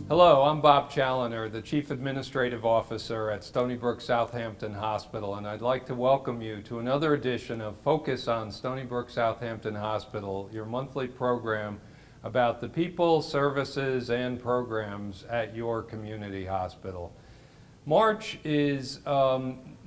Hello, I'm Bob Chaloner, the Chief Administrative Officer at Stony Brook Southampton Hospital, and I'd like to welcome you to another edition of Focus on Stony Brook Southampton Hospital, your monthly program about the people, services, and programs at your community hospital. March is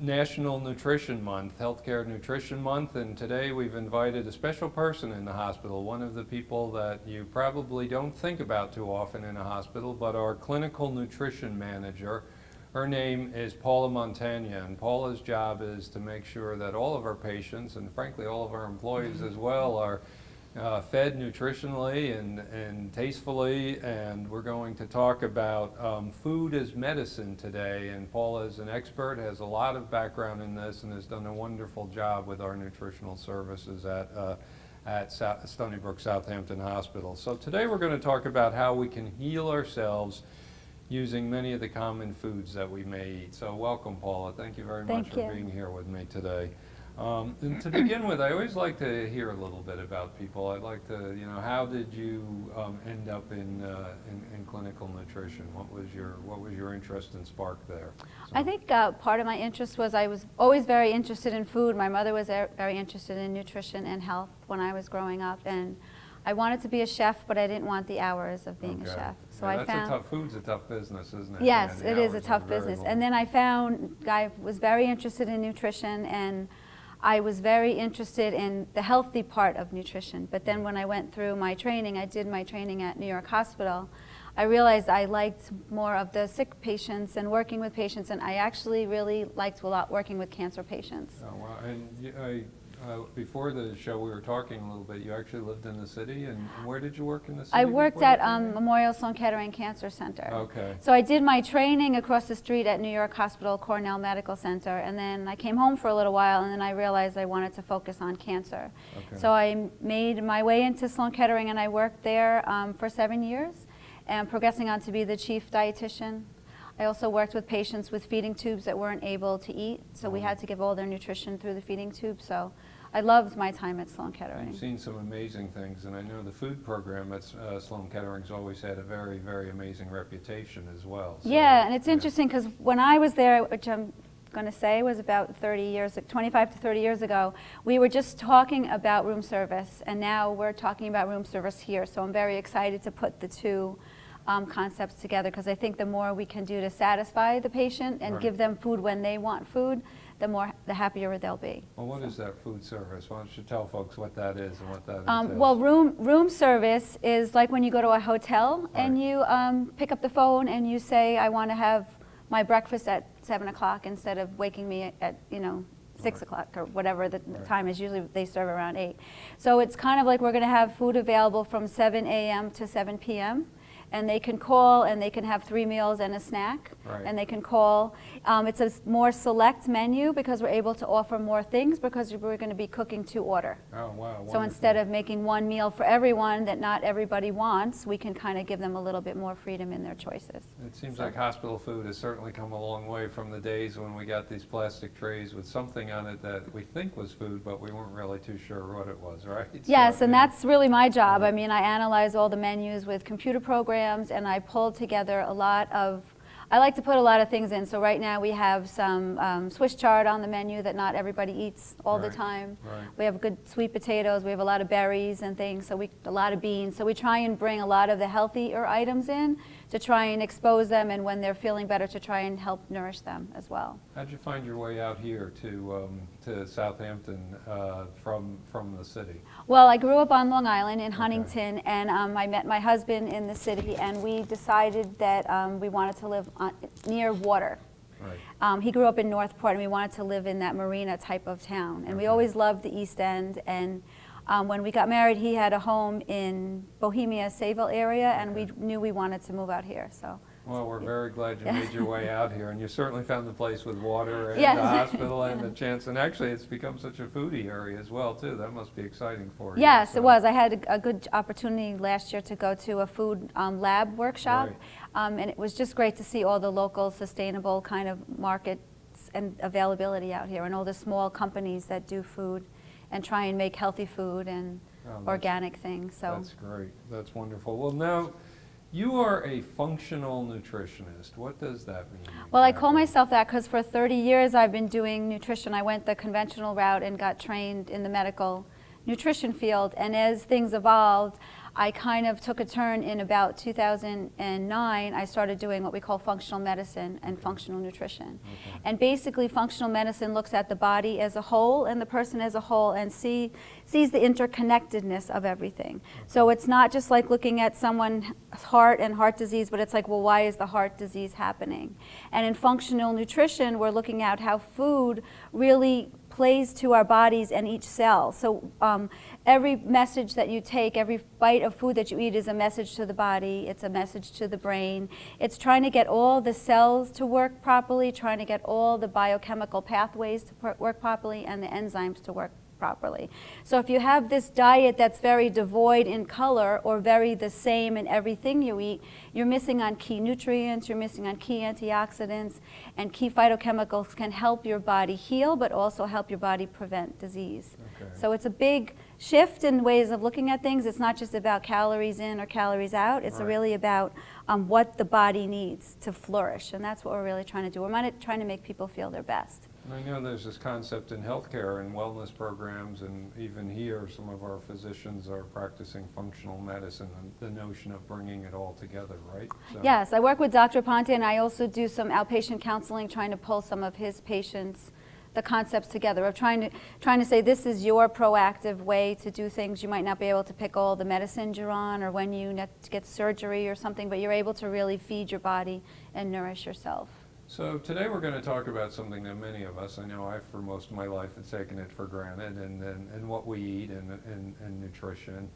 National Nutrition Month, Healthcare Nutrition Month, and today we've invited a special person in the hospital, one of the people that you probably don't think about too often in a hospital, but our clinical nutrition manager. Her name is Paula Montagna, and Paula's job is to make sure that all of our patients, and frankly all of our employees as well, are fed nutritionally and tastefully, and we're going to talk about food as medicine today. And Paula is an expert, has a lot of background in this, and has done a wonderful job with our nutritional services at Stony Brook Southampton Hospital. So today we're going to talk about how we can heal ourselves using many of the common foods that we may eat. So welcome, Paula. Thank you very much for being here with me today. And to begin with, I always like to hear a little bit about people. I'd like to, how did you end up in clinical nutrition? What was your interest and spark there? So. I think part of my interest was I was always very interested in food. My mother was very interested in nutrition and health when I was growing up, and I wanted to be a chef, but I didn't want the hours of being a chef. So I found food's a tough business, isn't it? Yes, it is a tough business. And then I was very interested in nutrition, and I was very interested in the healthy part of nutrition. But then when I went through my training, I did my training at New York Hospital, I realized I liked more of the sick patients and working with patients, and I actually really liked a lot working with cancer patients. Oh, wow. And before the show we were talking a little bit, you actually lived in the city, and where did you work in the city? I worked at Memorial Sloan Kettering Cancer Center. Okay. So I did my training across the street at New York Hospital Cornell Medical Center, and then I came home for a little while, and then I realized I wanted to focus on cancer. Okay. So I made my way into Sloan Kettering, and I worked there for 7 years, and progressing on to be the chief dietitian. I also worked with patients with feeding tubes that weren't able to eat, so we had to give all their nutrition through the feeding tube. So I loved my time at Sloan Kettering. You've seen some amazing things, and I know the food program at Sloan Kettering's always had a very, very amazing reputation as well. So, yeah, and it's interesting because when I was there, which I'm going to say was about 25 to 30 years ago, we were just talking about room service, and now we're talking about room service here. So I'm very excited to put the two concepts together, because I think the more we can do to satisfy the patient and give them food when they want food, the happier they'll be. Well, what is that food service? Why don't you tell folks what that is and what that entails? Well, room service is like when you go to a hotel and you pick up the phone and you say, I want to have my breakfast at 7 o'clock instead of waking me at 6 o'clock or whatever the time is. Usually they serve around 8. So it's kind of like we're going to have food available from 7 a.m. to 7 p.m. And they can call, and they can have 3 meals and a snack, and they can call. It's a more select menu because we're able to offer more things because we're going to be cooking to order. Oh, wow. Wonderful. So instead of making one meal for everyone that not everybody wants, we can kind of give them a little bit more freedom in their choices. It seems like hospital food has certainly come a long way from the days when we got these plastic trays with something on it that we think was food, but we weren't really too sure what it was, right? Yes, so, and that's really my job. I mean, I analyze all the menus with computer programs, and I pulled together I like to put a lot of things in. So right now we have some Swiss chard on the menu that not everybody eats all the time. We have good sweet potatoes, we have a lot of berries and things, so a lot of beans. So we try and bring a lot of the healthier items in to try and expose them, and when they're feeling better, to try and help nourish them as well. How'd you find your way out here to Southampton from the city? Well, I grew up on Long Island in Huntington, and I met my husband in the city, and we decided that we wanted to live near water. Right. He grew up in Northport, and we wanted to live in that marina type of town, and we always loved the East End. And when we got married, he had a home in Bohemia, Sayville area, and we knew we wanted to move out here. So. Well, we're very glad you made your way out here, and you certainly found the place with water and the hospital and the chance. And actually, it's become such a foodie area as well, too. That must be exciting for you. Yes, it was. I had a good opportunity last year to go to a food lab workshop, and it was just great to see all the local sustainable kind of markets and availability out here, and all the small companies that do food and try and make healthy food and organic things. So that's great. That's wonderful. Well, now You are a functional nutritionist. What does that mean? Well, I call exactly? myself that because for 30 years I've been doing nutrition. I went the conventional route and got trained in the medical nutrition field, and as things evolved, I kind of took a turn in about 2009. I started doing what we call functional medicine and functional nutrition. Okay. And basically functional medicine looks at the body as a whole and the person as a whole and sees the interconnectedness of everything. Okay. So it's not just like looking at someone's heart and heart disease, but it's like, well, why is the heart disease happening? And in functional nutrition, we're looking at how food really plays to our bodies and each cell. So every message that you take, every bite of food that you eat is a message to the body, it's a message to the brain. It's trying to get all the cells to work properly, trying to get all the biochemical pathways to work properly and the enzymes to work properly. So if you have this diet that's very devoid in color or very the same in everything you eat, you're missing on key nutrients, you're missing on key antioxidants, and key phytochemicals can help your body heal but also help your body prevent disease. Okay. So it's a big shift in ways of looking at things. It's not just about calories in or calories out, it's really about what the body needs to flourish, and that's what we're really trying to do. We're not trying to make people feel their best. I know there's this concept in healthcare and wellness programs, and even here some of our physicians are practicing functional medicine, and the notion of bringing it all together, right? So. Yes, I work with Dr. Ponte, and I also do some outpatient counseling, trying to pull some of his patients, the concepts together, of trying to say this is your proactive way to do things. You might not be able to pick all the medicines you're on or when you need to get surgery or something, but you're able to really feed your body and nourish yourself. So today we're going to talk about something that many of us, I know I for most of my life have taken it for granted, and what we eat and nutrition.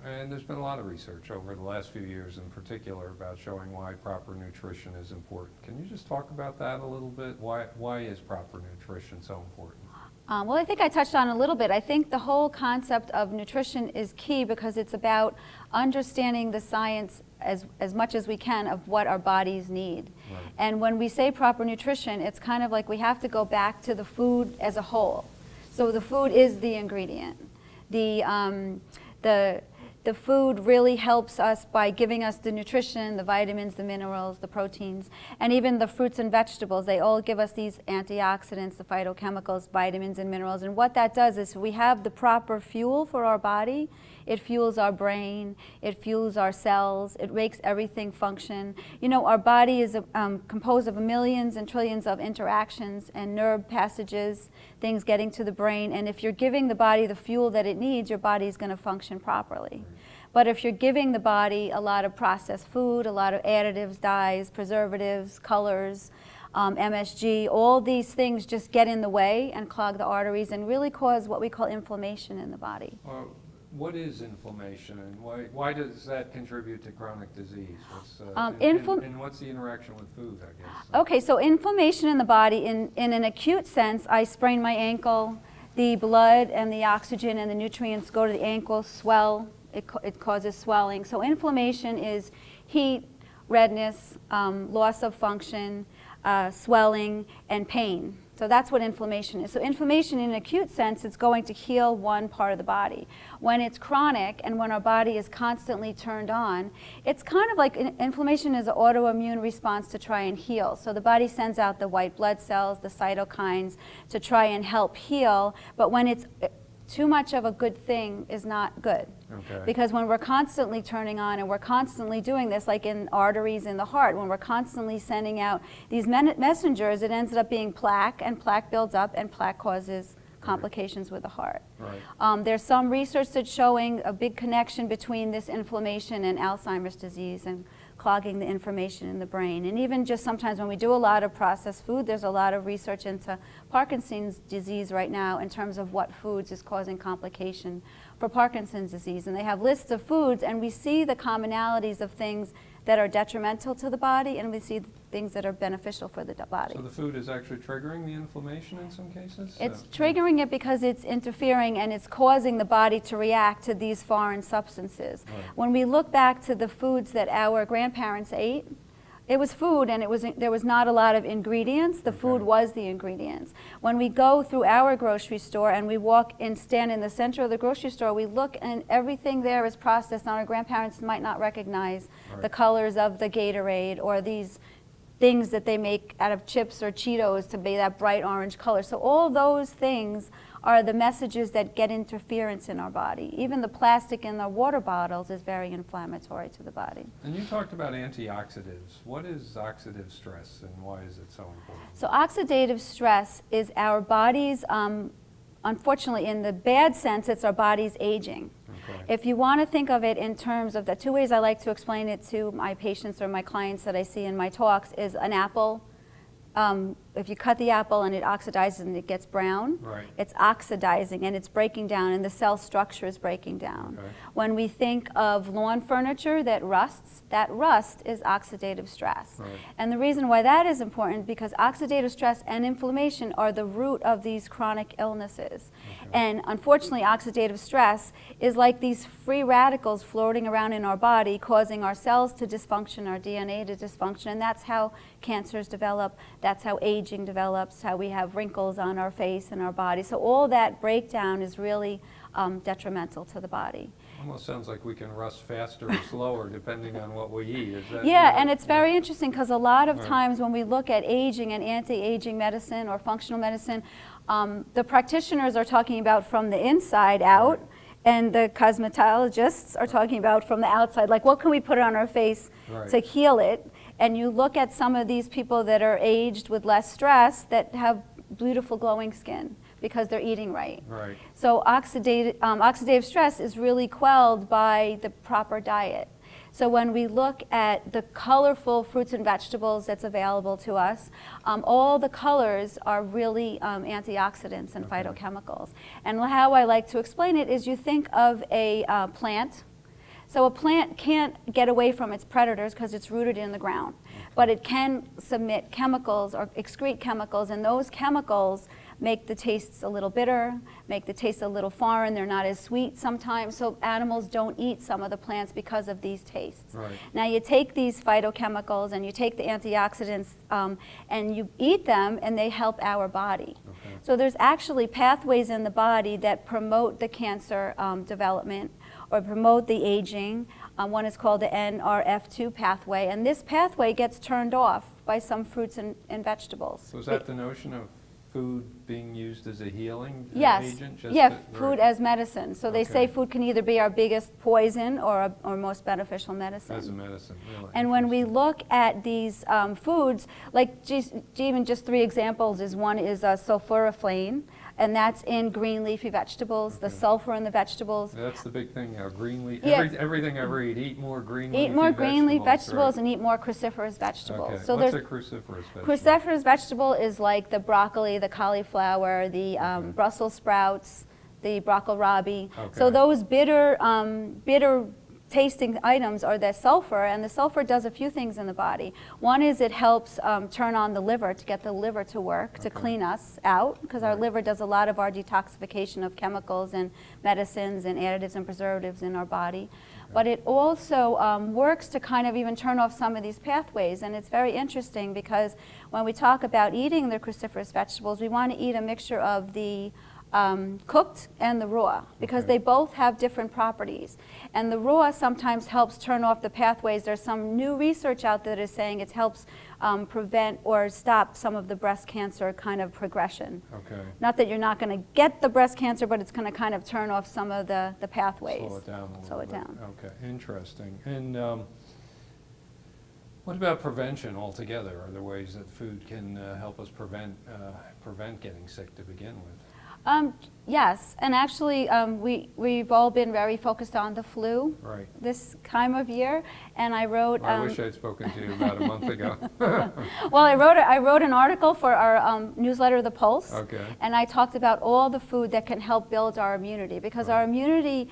And there's been a lot of research over the last few years in particular about showing why proper nutrition is important. Can you just talk about that a little bit? Why is proper nutrition so important? Well, I think I touched on a little bit. I think the whole concept of nutrition is key because it's about understanding the science as much as we can of what our bodies need. Right. And when we say proper nutrition, it's kind of like we have to go back to the food as a whole. So the food is the ingredient. The food really helps us by giving us the nutrition, the vitamins, the minerals, the proteins, and even the fruits and vegetables. They all give us these antioxidants, the phytochemicals, vitamins and minerals. And what that does is we have the proper fuel for our body. It fuels our brain, it fuels our cells, it makes everything function. You know, our body is composed of millions and trillions of interactions and nerve passages, things getting to the brain, and if you're giving the body the fuel that it needs, your body is going to function properly. But if you're giving the body a lot of processed food, a lot of additives, dyes, preservatives, colors, MSG, all these things just get in the way and clog the arteries and really cause what we call inflammation in the body. What is inflammation, and why does that contribute to chronic disease? And what's the interaction with food, I guess? Okay, so inflammation in the body, in an acute sense, I sprain my ankle, the blood and the oxygen and the nutrients go to the ankle, swell, it causes swelling. So inflammation is heat, redness, loss of function, swelling, and pain. So that's what inflammation is. So inflammation in an acute sense, it's going to heal one part of the body. When it's chronic and when our body is constantly turned on, it's kind of like inflammation is an autoimmune response to try and heal. So the body sends out the white blood cells, the cytokines, to try and help heal. But when it's too much of a good thing is not good. Okay. Because when we're constantly turning on and we're constantly doing this, like in arteries in the heart, when we're constantly sending out these messengers, it ends up being plaque, and plaque builds up, and plaque causes complications with the heart. Right. There's some research that's showing a big connection between this inflammation and Alzheimer's disease and clogging the information in the brain. And even just sometimes when we do a lot of processed food, there's a lot of research into Parkinson's disease right now in terms of what foods is causing complication for Parkinson's disease. And they have lists of foods, and we see the commonalities of things that are detrimental to the body, and we see things that are beneficial for the body. So the food is actually triggering the inflammation in some cases? It's triggering it because it's interfering and it's causing the body to react to these foreign substances. Right. When we look back to the foods that our grandparents ate, It was food, and there was not a lot of ingredients. The food was the ingredients. When we go through our grocery store and we walk and stand in the center of the grocery store, we look and everything there is processed, and our grandparents might not recognize the colors of the Gatorade or these things that they make out of chips or Cheetos to be that bright orange color. So all those things are the messages that get interference in our body. Even the plastic in the water bottles is very inflammatory to the body. And you talked about antioxidants. What is oxidative stress and why is it so important? So oxidative stress is our body's, unfortunately in the bad sense, it's our body's aging. Okay. If you want to think of it in terms of the two ways I like to explain it to my patients or my clients that I see in my talks is an apple. If you cut the apple and it oxidizes and it gets brown, it's oxidizing and it's breaking down and the cell structure is breaking down. When we think of lawn furniture that rust is oxidative stress. And the reason why that is important because oxidative stress and inflammation are the root of these chronic illnesses. And unfortunately, oxidative stress is like these free radicals floating around in our body causing our cells to dysfunction, our DNA to dysfunction, and that's how cancers develop, that's how aging develops, how we have wrinkles on our face and our body. So all that breakdown is really detrimental to the body. Almost sounds like we can rust faster or slower depending on what we eat. Is that and it's very interesting because a lot of times when we look at aging and anti-aging medicine or functional medicine, the practitioners are talking about from the inside out, and the cosmetologists are talking about from the outside, like what can we put on our face to heal it? And you look at some of these people that are aged with less stress that have beautiful glowing skin because they're eating right. So oxidative stress is really quelled by the proper diet. So when we look at the colorful fruits and vegetables that's available to us, all the colors are really antioxidants and phytochemicals. And how I like to explain it is you think of a plant. So a plant can't get away from its predators because it's rooted in the ground, but it can submit chemicals or excrete chemicals, and those chemicals make the tastes a little bitter, make the taste a little foreign, they're not as sweet sometimes, so animals don't eat some of the plants because of these tastes. Now you take these phytochemicals and you take the antioxidants and you eat them and they help our body. So there's actually pathways in the body that promote the cancer development or promote the aging. One is called the NRF2 pathway, and this pathway gets turned off by some fruits and vegetables. So is that the notion of food being used as a healing agent? Food as medicine. So they say food can either be our biggest poison or most beneficial medicine. As a medicine, really. And when we look at these foods, like even just 3 examples is one is sulforaphane, and that's in green leafy vegetables, the sulfur in the vegetables. That's the big thing now, green leaf. Everything I read, eat more green leafy vegetables. Eat more green leaf vegetables and eat more cruciferous vegetables. So what's a cruciferous vegetable? Cruciferous vegetable is like the broccoli, the cauliflower, the Brussels sprouts, the broccoli. So those bitter tasting items are the sulfur, and the sulfur does a few things in the body. One is it helps turn on the liver to get the liver to work, to clean us out, because our liver does a lot of our detoxification of chemicals and medicines and additives and preservatives in our body. But it also works to kind of even turn off some of these pathways, and it's very interesting because when we talk about eating the cruciferous vegetables, we want to eat a mixture of the cooked and the raw, because they both have different properties. And the raw sometimes helps turn off the pathways. There's some new research out there that is saying it helps prevent or stop some of the breast cancer kind of progression. Not that you're not going to get the breast cancer, but it's going to kind of turn off some of the pathways. Slow it down a little Slow it bit. down. Okay, interesting. And what about prevention altogether? Are there ways that food can help us prevent getting sick to begin with? Yes, and actually we've all been very focused on the flu this time of year, and I wrote... I wish I'd spoken to you about a month ago. Well, I wrote an article for our newsletter, The Pulse, and I talked about all the food that can help build our immunity, because our immunity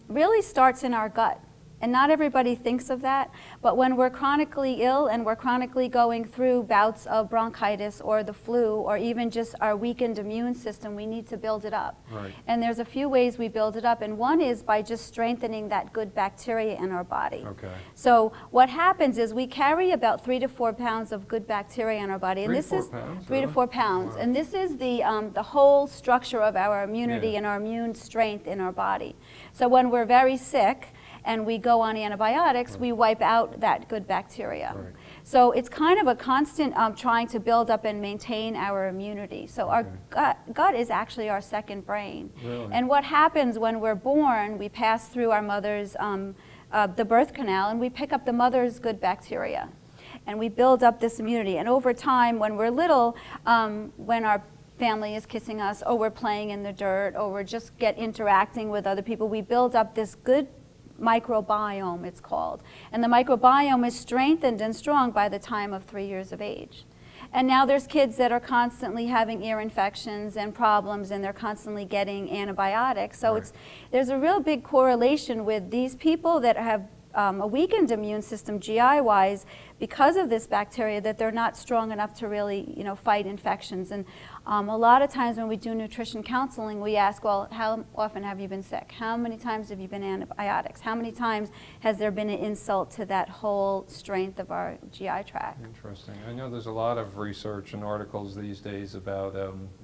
really starts in our gut. And not everybody thinks of that, but when we're chronically ill and we're chronically going through bouts of bronchitis or the flu or even just our weakened immune system, we need to build it up. Right. And there's a few ways we build it up, and one is by just strengthening that good bacteria in our body. Okay. So what happens is we carry about 3 to 4 pounds of good bacteria in our body, and 3 to this 4 is pounds, 3 to really? 4 pounds, Wow. and this is the whole structure of our immunity Yeah. and our immune strength in our body. So when we're very sick and we go on antibiotics, we wipe out that good bacteria. Right. So it's kind of a constant trying to build up and maintain our immunity. So our gut is actually our second brain. Really? And what happens when we're born, we pass through our mother's, the birth canal, and we pick up the mother's good bacteria. And we build up this immunity. And over time, when we're little, when our family is kissing us, or we're playing in the dirt, or we're just interacting with other people, we build up this good microbiome, it's called. And the microbiome is strengthened and strong by the time of 3 years of age. And now there's kids that are constantly having ear infections and problems, and they're constantly getting antibiotics. So Right. there's a real big correlation with these people that have a weakened immune system GI-wise because of this bacteria, that they're not strong enough to really, fight infections. And a lot of times when we do nutrition counseling, we ask, well, how often have you been sick? How many times have you been antibiotics? How many times has there been an insult to that whole strength of our GI tract? Interesting. I know there's a lot of research and articles these days about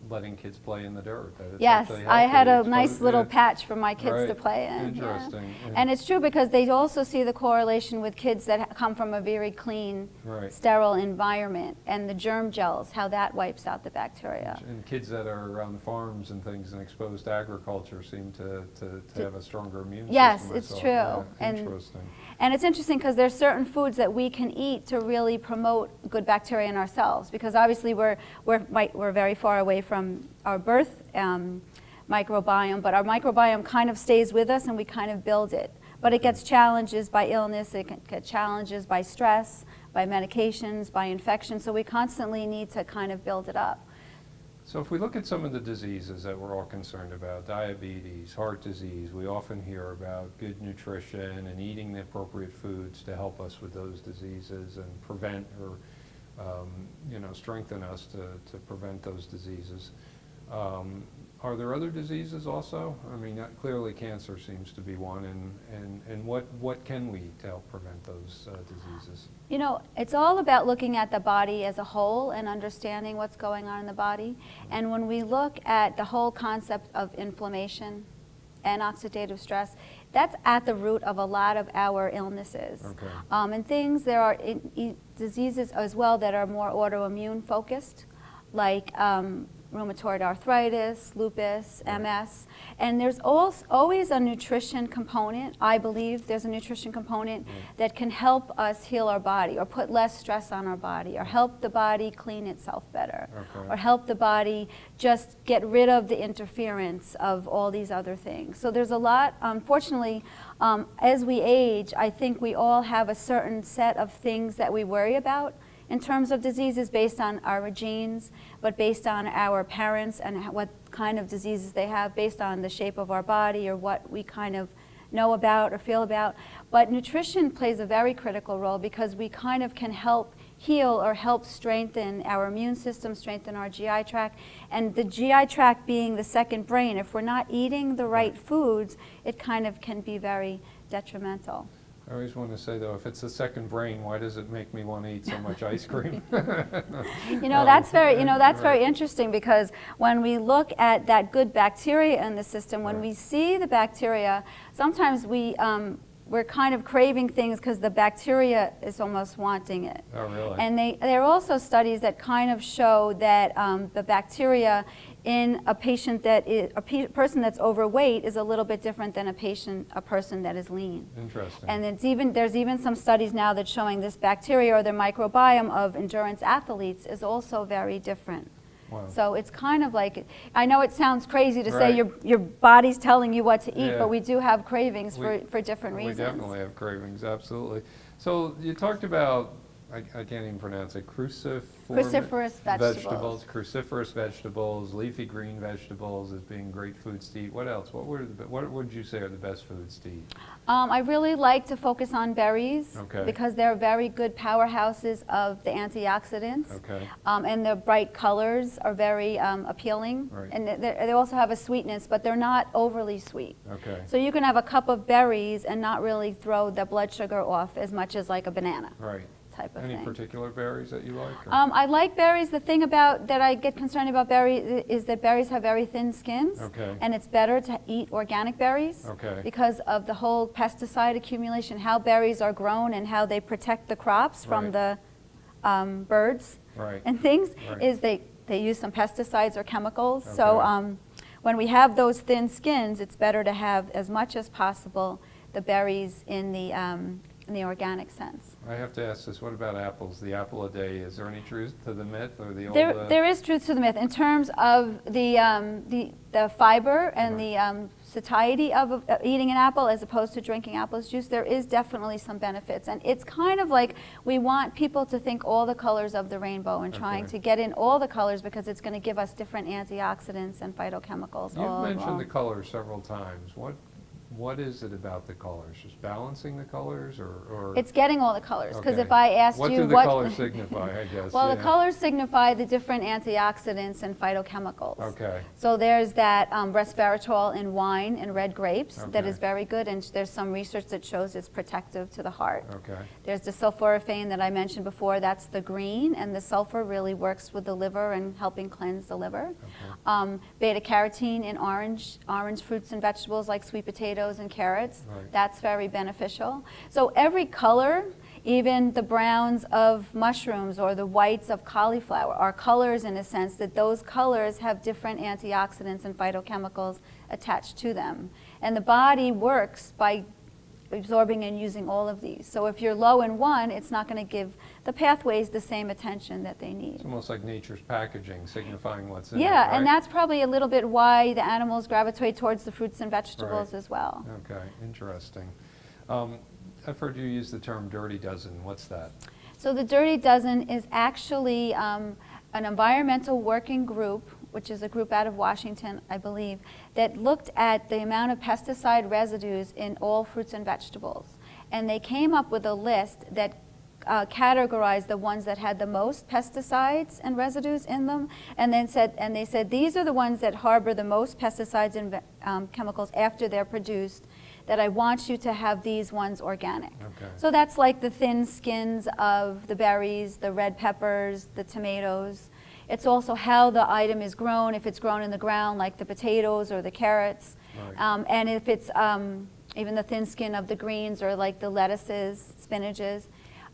letting kids play in the dirt. That it's Yes, actually I had a healthy. nice little Yeah. patch for my kids to Right. play in. Interesting. Yeah. Yeah. And it's true because they also see the correlation with kids that come from a very clean, Right. sterile environment, and the germ gels, how that wipes out the bacteria. And kids that are on farms and things and exposed to agriculture seem to have a stronger immune Yes, system. it's myself. true. Yeah, And- interesting. And it's interesting because there's certain foods that we can eat to really promote good bacteria in ourselves, because obviously we're very far away from our birth microbiome, but our microbiome kind of stays with us and we kind of build it. But it gets challenges by illness, it can get challenges by stress, by medications, by infection, so we constantly need to kind of build it up. So if we look at some of the diseases that we're all concerned about, diabetes, heart disease, we often hear about good nutrition and eating the appropriate foods to help us with those diseases and prevent or strengthen us to prevent those diseases. Are there other diseases also? I mean, clearly cancer seems to be one, and what can we eat to help prevent those diseases? It's all about looking at the body as a whole and understanding what's going on in the body. And when we look at the whole concept of inflammation and oxidative stress, that's at the root of a lot of our illnesses. Okay. And there are diseases as well that are more autoimmune focused, like rheumatoid arthritis, lupus, MS, and there's always a nutrition component. I believe there's a nutrition component that can help us heal our body or put less stress on our body or help the body clean itself better or help the body just get rid of the interference of all these other things. So there's a lot, unfortunately, as we age, I think we all have a certain set of things that we worry about in terms of diseases based on our genes, but based on our parents and what kind of diseases they have, based on the shape of our body or what we kind of know about or feel about. But nutrition plays a very critical role because we kind of can help heal or help strengthen our immune system, strengthen our GI tract. And the GI tract being the second brain, if we're not eating the right foods, it kind of can be very detrimental. I always want to say, though, if it's the second brain, why does it make me want to eat so much ice cream? That's very interesting, because when we look at that good bacteria in the system, when we see the bacteria, sometimes we're kind of craving things because the bacteria is almost wanting it. Oh, really? And there are also studies that kind of show that the bacteria in a patient that is a person that's overweight is a little bit different than a person that is lean. Interesting. And there's even some studies now that's showing this bacteria or the microbiome of endurance athletes is also very different. Wow. So it's kind of like, I know it sounds crazy to say Right. your body's telling you what to eat, Yeah. but we do have cravings for different reasons. We definitely have cravings, absolutely. So you talked about I can't even pronounce it, Cruciferous vegetables. Cruciferous vegetables, leafy green vegetables as being great foods to eat. What else? What would you say are the best foods to eat? I really like to focus on berries Okay. because they're very good powerhouses of the antioxidants. Okay. And the bright colors are very appealing. Right. And they also have a sweetness, but they're not overly sweet. Okay. So you can have a cup of berries and not really throw the blood sugar off as much as like a banana. Right. Type of Any thing. particular berries that you like? Or? I like berries. The thing about that I get concerned about berries is that berries have very thin skins. Okay. And it's better to eat organic berries. Okay. Because of the whole pesticide accumulation, how berries are grown and how they protect the crops from Right. the birds Right. and things, Right. is they use some pesticides or chemicals. Okay. So when we have those thin skins, it's better to have as much as possible the berries in the organic sense. I have to ask this, what about apples? The apple a day, is there any truth to the myth or the old... There is truth to the myth. In terms of the fiber and Right. the satiety of eating an apple as opposed to drinking apples juice, there is definitely some benefits. And it's kind of like we want people to think all the colors of the rainbow and trying Okay. to get in all the colors because it's going to give us different antioxidants and phytochemicals all You've mentioned along. the colors several times. What is it about the colors? Just balancing the colors or... It's getting all the colors, because Okay. if I asked What you do the colors signify, I guess? Well, yeah. the colors signify the different antioxidants and phytochemicals. Okay. So there's that resveratrol in wine and red grapes that Okay. is very good, and there's some research that shows it's protective to the heart. Okay. There's the sulforaphane that I mentioned before, that's the green, and the sulfur really works with the liver and helping cleanse the liver. Okay. Beta-carotene in orange fruits and vegetables like sweet potatoes and carrots. Right. That's very beneficial. So every color, even the browns of mushrooms or the whites of cauliflower, are colors in a sense that those colors have different antioxidants and phytochemicals attached to them. And the body works by absorbing and using all of these. So if you're low in one, it's not going to give the pathways the same attention that they need. It's almost like nature's packaging, signifying what's in it, Yeah, right? and that's probably a little bit why the animals gravitate towards the fruits and vegetables Right. as well. Okay, interesting. I've heard you use the term dirty dozen. What's that? So the Dirty Dozen is actually an environmental working group, which is a group out of Washington, I believe, that looked at the amount of pesticide residues in all fruits and vegetables. And they came up with a list that categorized the ones that had the most pesticides and residues in them, and then they said these are the ones that harbor the most pesticides and chemicals after they're produced, that I want you to have these ones organic. Okay. So that's like the thin skins of the berries, the red peppers, the tomatoes. It's also how the item is grown, if it's grown in the ground like the potatoes or the carrots, Right. and if it's even the thin skin of the greens or like the lettuces, spinaches.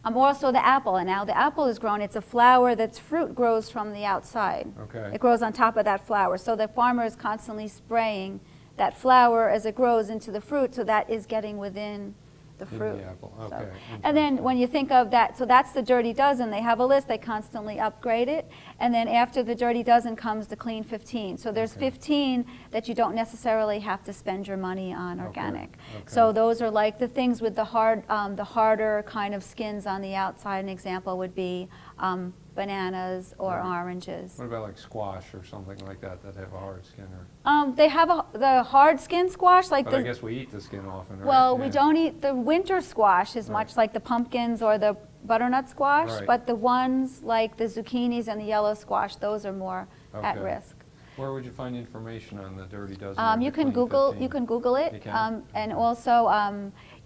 Also the apple, and now the apple is grown, it's a flower that's fruit grows from the outside. Okay. It grows on top of that flower. So the farmer is constantly spraying that flower as it grows into the fruit, so that is getting within the In fruit. the apple, So- okay. And then when you think of that, so that's the Dirty Dozen. They have a list, they constantly upgrade it. And then after the Dirty Dozen comes the Clean 15. So there's Okay. 15 that you don't necessarily have to spend your money on organic. Okay. So those are like the things with the harder kind of skins on the outside. An example would be bananas or Right. oranges. What about like squash or something like that have a hard skin? Or, They have the hard skin squash, like but the I guess we eat the skin often, right? Well, we Yeah. don't eat the winter squash as Right. much like the pumpkins or the butternut squash, Right. but the ones like the zucchinis and the yellow squash, those are more at Okay. risk. Where would you find information on the Dirty Dozen? or You the can Clean Google. 15? You can Google it, You can? and also,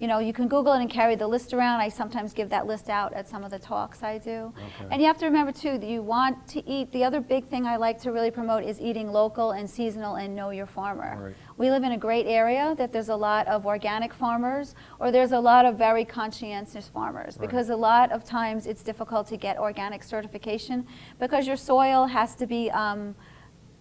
you can Google it and carry the list around. I sometimes give that list out at some of the talks I do. Okay. And you have to remember too that you want to eat. The other big thing I like to really promote is eating local and seasonal and know your farmer. Right. We live in a great area that there's a lot of organic farmers, or there's a lot of very conscientious farmers, Right. because a lot of times it's difficult to get organic certification because your soil has to be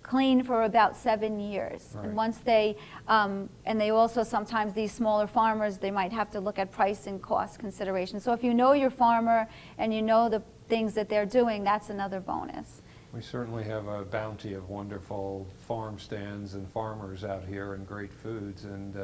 clean for about 7 years. Right. And once they, and they also sometimes, these smaller farmers, they might have to look at price and cost consideration. So if you know your farmer and you know the things that they're doing, that's another bonus. We certainly have a bounty of wonderful farm stands and farmers out here and great foods, and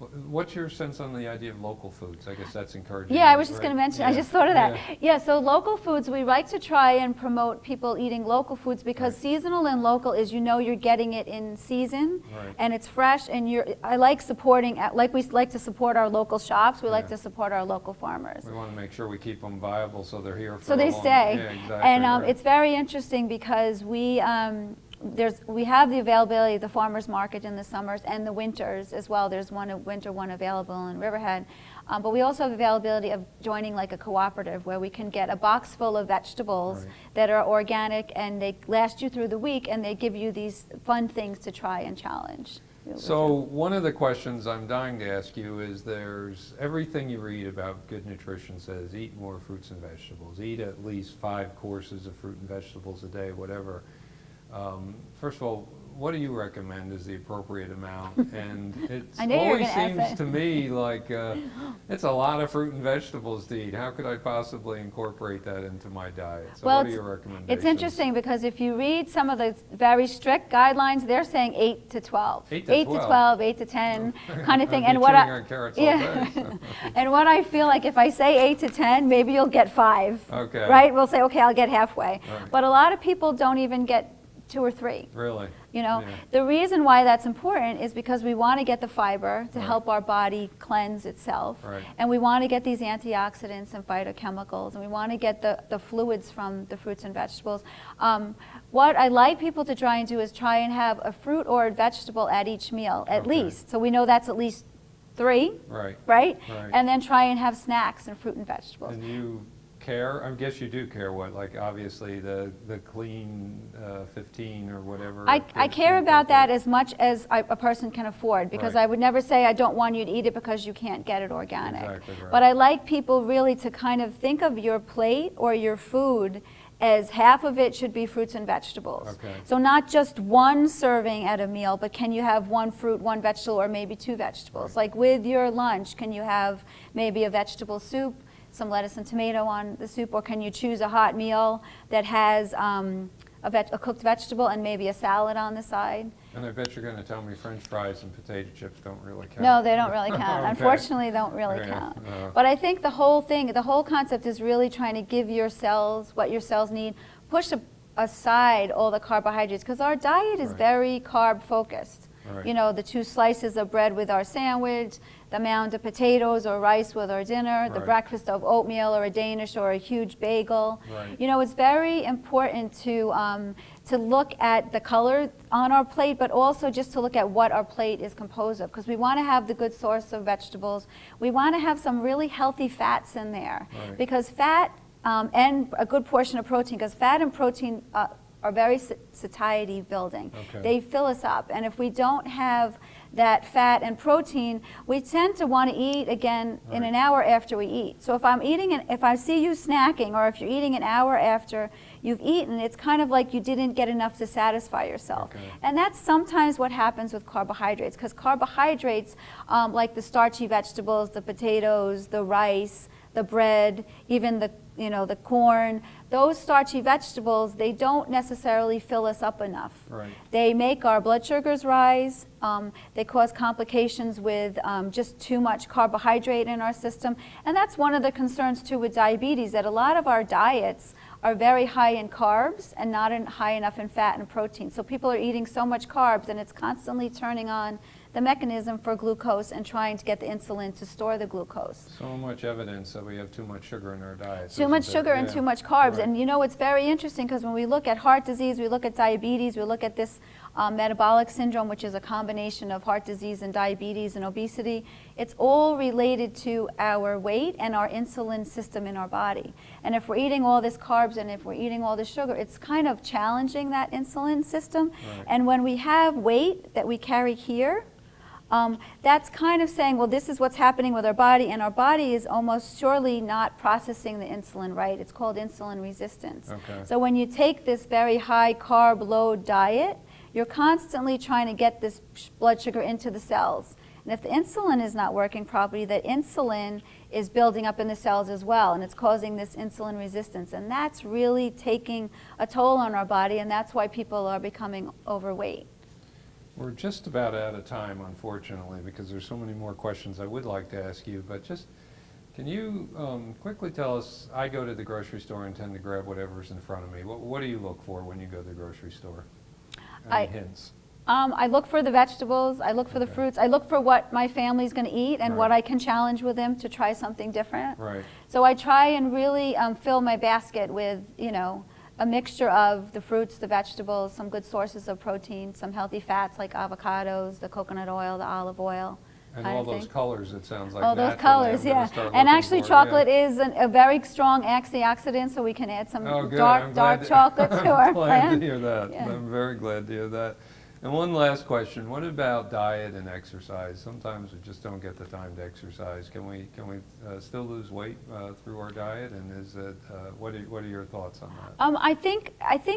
What's your sense on the idea of local foods? I guess that's encouraging. Yeah, I was just right? going to mention, Yeah. I just thought of that. Yeah. Yeah, so local foods, we like to try and promote people eating local foods because Right. seasonal and local is, you know, you're getting it in season Right. and it's fresh, and I like supporting, like we like to support our local shops, we like Yeah. to support our local farmers. We want to make sure we keep them viable so they're here for So they a long- stay. Yeah, exactly. And right. it's very interesting because we have the availability of the farmers market in the summers and the winters as well. There's a winter one available in Riverhead. But we also have availability of joining like a cooperative where we can get a box full of vegetables Right. that are organic, and they last you through the week, and they give you these fun things to try and challenge. So one of the questions I'm dying to ask you is there's everything you read about good nutrition says eat more fruits and vegetables, eat at least 5 courses of fruit and vegetables a day, whatever. First of all, what do you recommend is the appropriate amount? And it I knew you were always gonna ask seems that. to me like it's a lot of fruit and vegetables to eat. How could I possibly incorporate that into my diet? So Well, what are your recommendations? It's interesting because if you read some of the very strict guidelines, they're saying 8 to 12. 8 to 12, 8 to 10 kind of thing. I'd be And what chewing on carrots all yeah. day, so. And what I feel like if I say 8 to 10, maybe you'll get 5. Okay. Right? We'll say, okay, I'll get halfway. Right. But a lot of people don't even get 2 or 3. Really? You know, Yeah. the reason why that's important is because we want to get the fiber to Right. help our body cleanse itself. Right. And we want to get these antioxidants and phytochemicals, and we want to get the fluids from the fruits and vegetables. What I like people to try and do is try and have a fruit or a vegetable at each meal, at Okay. least. So we know that's at least 3, Right. right? Right. And then try and have snacks and fruit and vegetables. And you care, I guess you do care what, like obviously the clean 15 or whatever. I kids care can about that incorporate. as much as a person can afford, because Right. I would never say I don't want you to eat it because you can't get it organic. Exactly right. But I like people really to kind of think of your plate or your food as half of it should be fruits and vegetables. Okay. So not just one serving at a meal, but can you have 1 fruit, 1 vegetable, or maybe 2 vegetables? Right. Like with your lunch, can you have maybe a vegetable soup, some lettuce and tomato on the soup, or can you choose a hot meal that has a cooked vegetable and maybe a salad on the side? And I bet you're going to tell me French fries and potato chips don't really count. No, they don't really count. Okay. Unfortunately, they don't really Okay. count. No. But I think the whole concept is really trying to give your cells what your cells need, push aside all the carbohydrates, because our diet is Right. very carb focused. Right. You know, the 2 slices of bread with our sandwich, the amount of potatoes or rice with our dinner, the Right. breakfast of oatmeal or a Danish or a huge bagel. Right. You know, it's very important to look at the color on our plate, but also just to look at what our plate is composed of, because we want to have the good source of vegetables. We want to have some really healthy fats in there, Right. because fat and a good portion of protein, because fat and protein are very satiety building. Okay. They fill us up, and if we don't have that fat and protein, we tend to want to eat again in Right. an hour after we eat. So if I'm eating, if I see you snacking, or if you're eating an hour after you've eaten, it's kind of like you didn't get enough to satisfy yourself. Okay. And that's sometimes what happens with carbohydrates, because carbohydrates, like the starchy vegetables, the potatoes, the rice, the bread, even the corn, those starchy vegetables, they don't necessarily fill us up enough. Right. They make our blood sugars rise. They cause complications with just too much carbohydrate in our system. And that's one of the concerns too with diabetes, that a lot of our diets are very high in carbs and not high enough in fat and protein. So people are eating so much carbs, and it's constantly turning on the mechanism for glucose and trying to get the insulin to store the glucose. So much evidence that we have too much sugar in our diet. Too much sugar and too much carbs. Right. And you know, it's very interesting, because when we look at heart disease, we look at diabetes, we look at this metabolic syndrome, which is a combination of heart disease and diabetes and obesity. It's all related to our weight and our insulin system in our body. And if we're eating all this carbs and if we're eating all this sugar, it's kind of challenging that insulin system. Right. And when we have weight that we carry here, that's kind of saying, well, this is what's happening with our body, and our body is almost surely not processing the insulin right. It's called insulin resistance. Okay. So when you take this very high carb load diet, you're constantly trying to get this blood sugar into the cells. And if the insulin is not working properly, that insulin is building up in the cells as well, and it's causing this insulin resistance. And that's really taking a toll on our body, and that's why people are becoming overweight. We're just about out of time, unfortunately, because there's so many more questions I would like to ask you, but just, can you quickly tell us, I go to the grocery store and tend to grab whatever's in front of me. What do you look for when you go to the grocery store? Any hints? I look for the vegetables, I look for the fruits, I look for what my family's going to eat and what I can challenge with them to try something different. Right. So I try and really fill my basket with, you know, a mixture of the fruits, the vegetables, some good sources of protein, some healthy fats like avocados, the coconut oil, the olive oil. And all those colors, it sounds like. All those colors, yeah. And actually chocolate is a very strong antioxidant, so we can add some dark chocolate to our plan. I'm glad to hear that. Yeah. I'm very glad to hear that. And one last question, what about diet and exercise? Sometimes we just don't get the time to exercise. Can we still lose weight through our diet? And is it, what are your thoughts on that? I think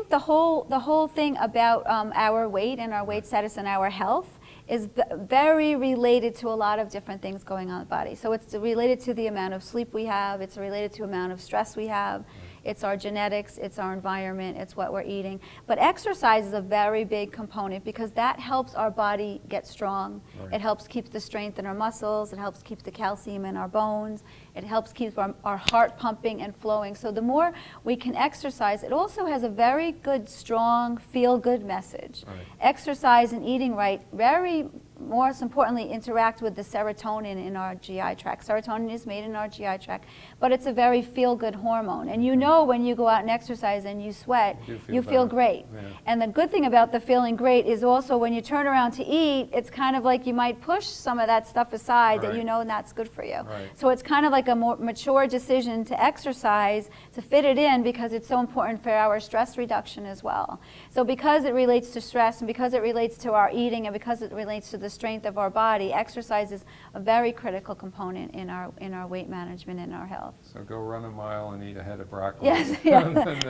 the whole thing about our weight and our weight status and our health is very related to a lot of different things going on in the body. So it's related to the amount of sleep we have, it's related to the amount of stress we have, it's our genetics, it's our environment, it's what we're eating. But exercise is a very big component because that helps our body get strong. Right. It helps keep the strength in our muscles, it helps keep the calcium in our bones, it helps keep our heart pumping and flowing. So the more we can exercise, it also has a very good, strong, feel-good message. Right. Exercise and eating right very most importantly, interact with the serotonin in our GI tract. Serotonin is made in our GI tract, but it's a very feel-good hormone. And you know when you go out and exercise and you sweat, you feel great. Yeah. And the good thing about the feeling great is also when you turn around to eat, it's kind of like you might push some of that stuff aside that you know that's good for you. Right. So it's kind of like a more mature decision to exercise, to fit it in because it's so important for our stress reduction as well. So because it relates to stress and because it relates to our eating and because it relates to the strength of our body, exercise is a very critical component in our weight management and our health. So go run a mile and eat a head of broccoli. Yes, yeah.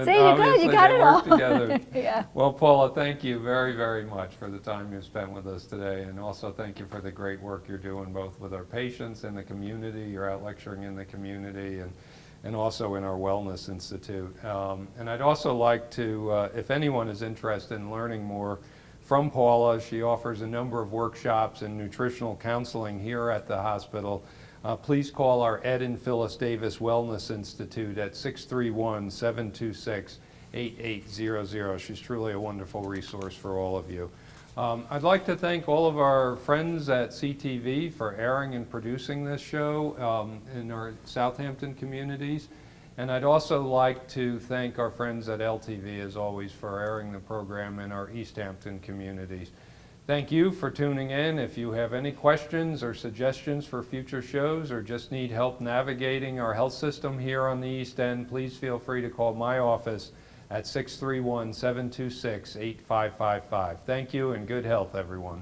See, you're good, you got it all. Together. Yeah. Well, Paula, thank you very, very much for the time you spent with us today, and also thank you for the great work you're doing both with our patients in the community, you're out lecturing in the community, and also in our Wellness Institute. And I'd also like to, if anyone is interested in learning more from Paula, she offers a number of workshops and nutritional counseling here at the hospital. Please call our Ed and Phyllis Davis Wellness Institute at 631-726-8800. She's truly a wonderful resource for all of you. I'd like to thank all of our friends at CTV for airing and producing this show in our Southampton communities. And I'd also like to thank our friends at LTV, as always, for airing the program in our East Hampton communities. Thank you for tuning in. If you have any questions or suggestions for future shows or just need help navigating our health system here on the East End, please feel free to call my office at 631-726-8555. Thank you and good health, everyone.